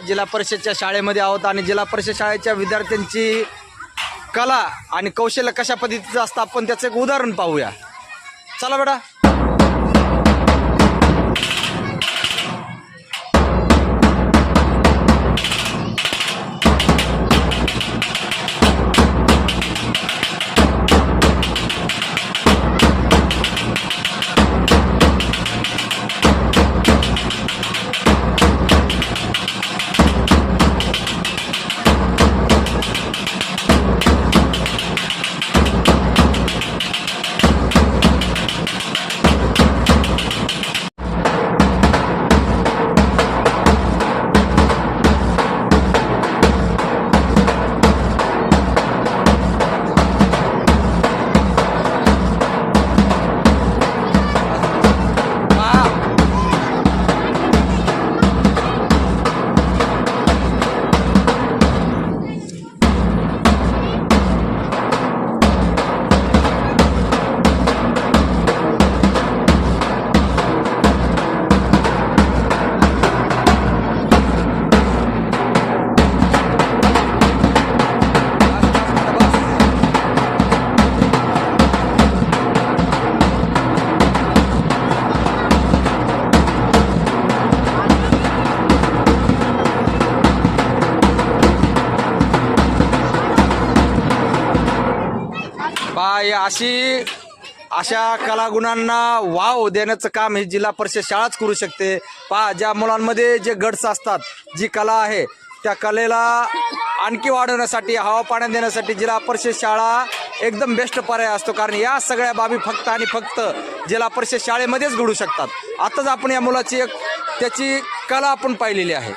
जिल्हा परिषदच्या शाळेमध्ये आहोत आणि जिल्हा परिषद शाळेच्या विद्यार्थ्यांची कला आणि कौशल्य कशा पद्धतीचं असतं आपण त्याचं एक उदाहरण पाहूया. चला बेटा. अशा कलागुणांना वाव देण्याचं काम ही जिल्हा परिषद शाळाच करू शकते. ज्या मुलांमध्ये जे गट्स असतात, जी कला आहे त्या कलेला आणखी वाढवण्यासाठी, हवा पाण्यात देण्यासाठी जिल्हा परिषद शाळा एकदम बेस्ट पर्याय असतो. कारण या सगळ्या बाबी फक्त आणि फक्त जिल्हा परिषद शाळेमध्येच घडू शकतात. आताच आपण या मुलाची त्याची कला आपण पाहिलेली आहे.